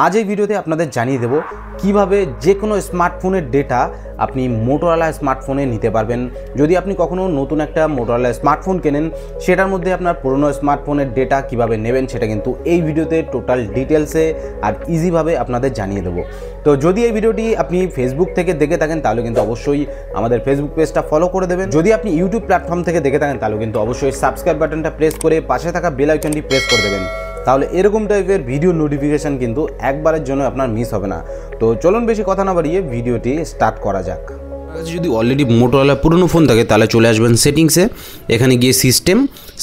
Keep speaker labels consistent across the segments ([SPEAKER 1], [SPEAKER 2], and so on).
[SPEAKER 1] आज এই ভিডিওতে আপনাদের জানিয়ে দেব কিভাবে যে কোনো স্মার্টফোনের ডেটা আপনি মোটোরোলা স্মার্টফোনে নিতে পারবেন। যদি আপনি কখনো নতুন একটা মোটোরোলা স্মার্টফোন কেনেন, সেটার মধ্যে আপনার পুরনো স্মার্টফোনের ডেটা কিভাবে নেবেন সেটা কিন্তু এই ভিডিওতে টোটাল ডিটেলসে আর ইজিভাবে আপনাদের জানিয়ে দেবো। তো যদি এই ভিডিওটি আপনি ফেসবুক থেকে দেখে থাকেন তাহলে কিন্তু অবশ্যই আমাদের ফেসবুক পেজটা ফলো করে দেবেন। যদি আপনি ইউটিউব প্ল্যাটফর্ম থেকে দেখে থাকেন তাহলে কিন্তু অবশ্যই সাবস্ক্রাইব বাটনটা প্রেস করে পাশে থাকা বেল আইকনটি প্রেস করে দেবেন, তাহলে এরকম টাইপের ভিডিও নোটিফিকেশান কিন্তু একবারের জন্য আপনার মিস হবে না। তো চলুন বেশি কথা না বাড়িয়ে ভিডিওটি স্টার্ট করা যাক। যদি অলরেডি মোটোরোলা পুরনো ফোন থাকে তাহলে চলে আসবেন সেটিংসে, এখানে গিয়ে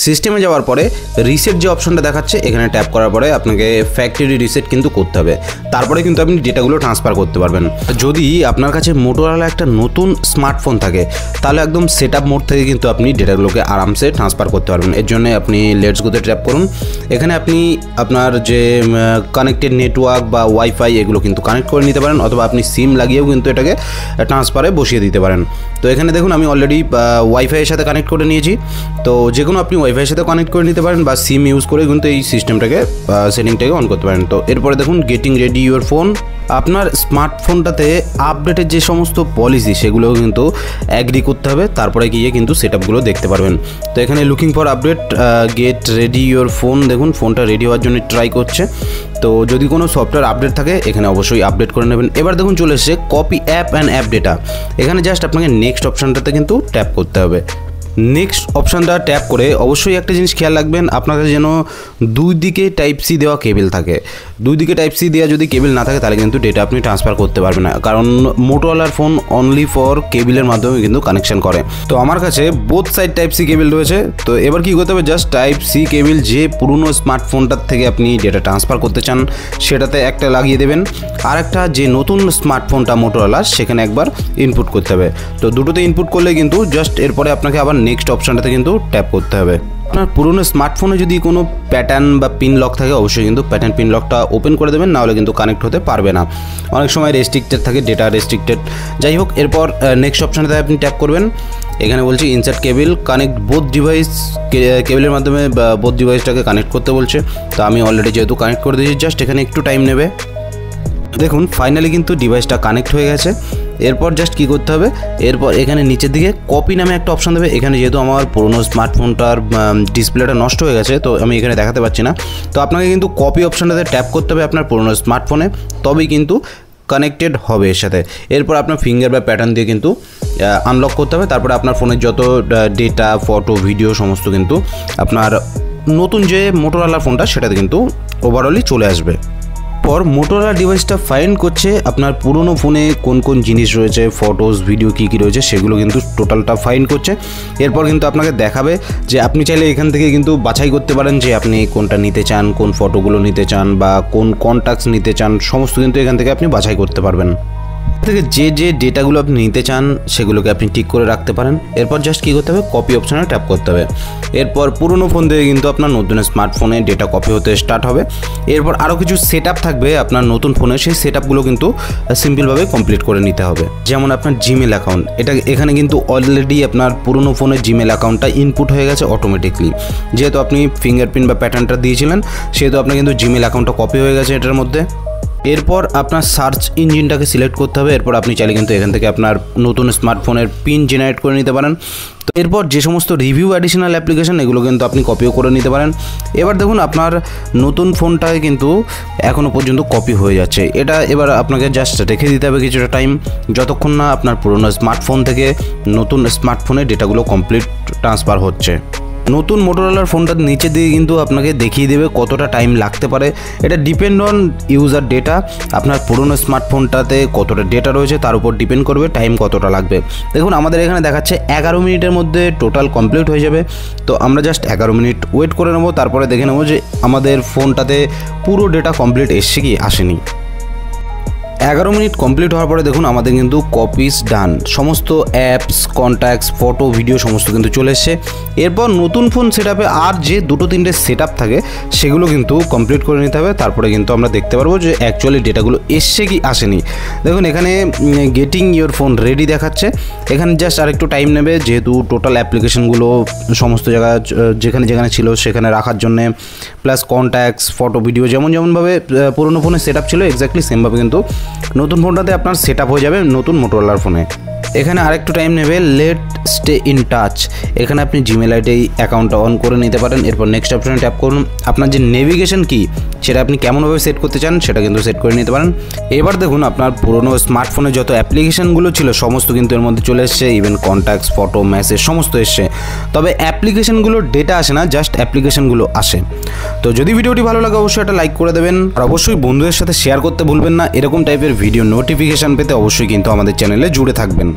[SPEAKER 1] সিস্টেমে যাওয়ার পরে রিসেট যে অপশনটা দেখাচ্ছে এখানে ট্যাপ করার পরে আপনাকে ফ্যাক্টরি রিসেট কিন্তু করতে হবে, তারপরে কিন্তু আপনি ডেটাগুলো ট্রান্সফার করতে পারবেন। যদি আপনার কাছে মোটোরোলা একটা নতুন স্মার্টফোন থাকে তাহলে একদম সেট আপ মোড থেকে কিন্তু আপনি ডেটাগুলোকে আরামসে ট্রান্সফার করতে পারবেন। এর জন্য আপনি লেটস গোতে ট্যাপ করুন, এখানে আপনি আপনার যে কানেক্টেড নেটওয়ার্ক বা ওয়াইফাই এগুলো কিন্তু কানেক্ট করে নিতে পারেন, অথবা আপনি সিম লাগিয়েও কিন্তু এটাকে ট্রান্সফারে বসিয়ে দিতে পারেন। তো এখানে দেখুন আমি অলরেডি ওয়াইফাইয়ের সাথে কানেক্ট করে নিয়েছি, তো যে কোনো আপনি ওয়াইফাইয়ের সাথে কানেক্ট করে নিতে পারেন বা সিম ইউজ করে কিন্তু এই সিস্টেমটাকে সেটিংটাকে অন করতে পারেন। তো এরপরে দেখুন গেটিং রেডি ইউর ফোন, আপনার স্মার্টফোনটাতে আপডেটের যে সমস্ত পলিসি সেগুলো কিন্তু অ্যাগ্রি করতে হবে, তারপরে গিয়ে কিন্তু সেটআপগুলো দেখতে পারবেন। তো এখানে looking for update get ready your phone, দেখুন ফোনটা রেডি হওয়ার জন্য ট্রাই করছে। তো যদি কোনো সফটওয়্যার আপডেট থাকে এখানে অবশ্যই আপডেট করে নেবেন। এবার দেখুন চলে এসেছে copy app and app data, এখানে জাস্ট আপনাকে নেক্সট অপশানটাতে কিন্তু ট্যাপ করতে হবে। নেক্সট অপশানটা ট্যাপ করে অবশ্যই একটা জিনিস খেয়াল রাখবেন, আপনার কাছে যেন দুই দিকে টাইপ সি দেওয়া কেবল থাকে। দুই দিকে টাইপ সি দেওয়া যদি কেবল না থাকে তাহলে কিন্তু ডেটা আপনি ট্রান্সফার করতে পারবেন না, কারণ মোটোরোলার ফোন অনলি ফর কেবলের মাধ্যমে কিন্তু কানেকশন করে। তো আমার কাছে both side type C cable রয়েছে। তো এবার কী করতে হবে, জাস্ট টাইপ সি কেবল যে পুরনো স্মার্টফোনটার থেকে আপনি ডেটা ট্রান্সফার করতে চান সেটাতে একটা লাগিয়ে দেবেন, আর একটা যে নতুন স্মার্টফোনটা মোটোরোলার সেখানে একবার ইনপুট করতে হবে। তো দুটোতে ইনপুট করলে কিন্তু জাস্ট এরপরে আপনাকে আবার নেক্সট অপশানটাতে কিন্তু ট্যাপ করতে হবে। আপনার পুরনো স্মার্টফোনে যদি কোনো প্যাটার্ন বা পিন লক থাকে অবশ্যই কিন্তু প্যাটার্ন পিন লকটা ওপেন করে দেবেন, নাহলে কিন্তু কানেক্ট হতে পারবে না। অনেক সময় রেস্ট্রিক্টেড থাকে, ডেটা রেস্ট্রিক্টেড, যাই হোক। এরপর নেক্সট অপশানটাতে আপনি ট্যাপ করবেন, এখানে বলছে ইনসার্ট কেবল কানেক্ট বোথ ডিভাইস, কেবলের মাধ্যমে বোথ ডিভাইসটাকে কানেক্ট করতে বলছে। তো আমি অলরেডি যেহেতু কানেক্ট করে দিয়েছি, জাস্ট এখানে একটু টাইম নেবে। দেখুন ফাইনালি কিন্তু ডিভাইসটা কানেক্ট হয়ে গেছে। এরপর জাস্ট কী করতে হবে, এরপর এখানে নিচের দিকে কপি নামে একটা অপশান দেবে। এখানে যেহেতু আমার পুরোনো স্মার্টফোনটার ডিসপ্লেটা নষ্ট হয়ে গেছে তো আমি এখানে দেখাতে পারছি না, তো আপনাকে কিন্তু কপি অপশানটাতে ট্যাপ করতে হবে আপনার পুরোনো স্মার্টফোনে, তবেই কিন্তু কানেক্টেড হবে এর সাথে। এরপর আপনার ফিঙ্গার বা প্যাটার্ন দিয়ে কিন্তু আনলক করতে হবে, তারপরে আপনার ফোনের যত ডেটা ফটো ভিডিও সমস্ত কিন্তু আপনার নতুন যে মোটোরোলা ফোনটা সেটাতে কিন্তু ওভারঅলই চলে আসবে। পর মোটোরোলা ডিভাইসটা ফাইন্ড করছে আপনার পুরনো ফোনে কোন কোন জিনিস রয়েছে, ফটোস ভিডিও কী কী রয়েছে সেগুলো কিন্তু টোটালটা ফাইন্ড করছে। এরপর কিন্তু আপনাকে দেখাবে যে আপনি চাইলে এখান থেকে কিন্তু বাছাই করতে পারেন যে আপনি কোনটা নিতে চান, কোন ফটোগুলো নিতে চান বা কোন কন্ট্যাক্টস নিতে চান, সমস্ত কিন্তু এখান থেকে আপনি বাছাই করতে পারবেন। থেকে যে ডেটাগুলো আপনি নিতে চান সেগুলোকে আপনি ঠিক করে রাখতে পারেন। এরপর জাস্ট কী করতে হবে, কপি অপশানে ট্যাপ করতে হবে। এরপর পুরনো ফোন থেকে কিন্তু আপনার নতুন স্মার্টফোনে ডেটা কপি হতে স্টার্ট হবে। এরপর আরও কিছু সেট আপ থাকবে আপনার নতুন ফোনে, সেই সেট আপগুলো কিন্তু সিম্পলভাবে কমপ্লিট করে নিতে হবে। যেমন আপনার জিমেল অ্যাকাউন্ট, এখানে কিন্তু অলরেডি আপনার পুরনো ফোনের জিমেল অ্যাকাউন্টটা ইনপুট হয়ে গেছে অটোমেটিকলি, যেহেতু আপনি ফিঙ্গারপ্রিন্ট বা প্যাটার্নটা দিয়েছিলেন সেহেতু আপনার কিন্তু জিমেল অ্যাকাউন্টটা কপি হয়ে গেছে এটার মধ্যে। এরপর আপনার সার্চ ইঞ্জিনটাকে সিলেক্ট করতে হবে। এরপর আপনি চাইলে কিন্তু এখান থেকে আপনার নতুন স্মার্টফোনের পিন জেনারেট করে নিতে পারেন। তো এরপর যে সমস্ত রিভিউ অ্যাডিশনাল অ্যাপ্লিকেশন এগুলো কিন্তু আপনি কপিও করে নিতে পারেন। এবার দেখুন আপনার নতুন ফোনটায় কিন্তু এখনও পর্যন্ত কপি হয়ে যাচ্ছে, এটা এবার আপনাকে জাস্ট রেখে দিতে হবে কিছুটা টাইম, যতক্ষণ না আপনার পুরোনো স্মার্টফোন থেকে নতুন স্মার্টফোনে ডেটাগুলো কমপ্লিট ট্রান্সফার হচ্ছে। নতুন মোটোরোলার ফোনটার নিচে দিয়ে কিন্তু আপনাকে দেখিয়ে দেবে কতটা টাইম লাগতে পারে, এটা ডিপেন্ড অন ইউজার ডেটা। আপনার পুরনো স্মার্টফোনটাতে কতটা ডেটা রয়েছে তার উপর ডিপেন্ড করবে টাইম কতটা লাগবে। দেখুন আমাদের এখানে দেখাচ্ছে 11 মিনিটের মধ্যে টোটাল কমপ্লিট হয়ে যাবে। তো আমরা জাস্ট 11 মিনিট ওয়েট করে নেব, তারপরে দেখে নেব যে আমাদের ফোনটাতে পুরো ডেটা কমপ্লিট এসছে কি আসেনি। 11 মিনিট কমপ্লিট হওয়ার পরে দেখুন আমাদের কিন্তু কপিস ডান, সমস্ত অ্যাপস, কন্ট্যাক্টস, ফটো, ভিডিও সমস্ত কিন্তু চলে এসছে। এরপর নতুন ফোন সেটআপে আর যে 2-3টে সেটআপ থাকে সেগুলো কিন্তু কমপ্লিট করে নিতে হবে, তারপরে কিন্তু আমরা দেখতে পারবো যে অ্যাকচুয়ালি ডেটাগুলো এসছে কি আসেনি। দেখুন এখানে গেটিং ইয়োর ফোন রেডি দেখাচ্ছে, এখানে জাস্ট আরেকটু টাইম নেবে, যেহেতু টোটাল অ্যাপ্লিকেশনগুলো সমস্ত জায়গায় যেখানে যেখানে ছিল সেখানে রাখার জন্যে, প্লাস কন্ট্যাক্টস, ফটো, ভিডিও যেমনভাবে পুরোনো ফোনে সেটআপ ছিল এক্স্যাক্টলি সেমভাবে কিন্তু নতুন ফোনটাতে আপনার সেটআপ হয়ে যাবে নতুন মোটোরোলার ফোনে। এখানে আরেকটু টাইম নেবে, লেট স্টে ইন টাচ, এখানে আপনি জিমেল আইডি অ্যাকাউন্টটা অন করে নিতে পারেন। এরপর নেক্সট অপশনে ট্যাপ করুন, আপনার যে নেভিগেশন কি সেটা আপনি কেমনভাবে সেট করতে চান সেটা কিন্তু সেট করে নিতে পারেন। এবার দেখুন আপনার পুরোনো স্মার্টফোনে যত অ্যাপ্লিকেশনগুলো ছিল সমস্ত কিন্তু এর মধ্যে চলে এসছে, ইভেন কন্ট্যাক্টস, ফটো, মেসেজ সমস্ত এসছে। তবে অ্যাপ্লিকেশনগুলোর ডেটা আসে না, জাস্ট অ্যাপ্লিকেশনগুলো আসে। তো যদি ভিডিওটি ভালো লাগে অবশ্যই একটা লাইক করে দেবেন, আর অবশ্যই বন্ধুদের সাথে শেয়ার করতে ভুলবেন না। এরকম টাইপের ভিডিও নোটিফিকেশান পেতে অবশ্যই কিন্তু আমাদের চ্যানেলে জুড়ে থাকবেন।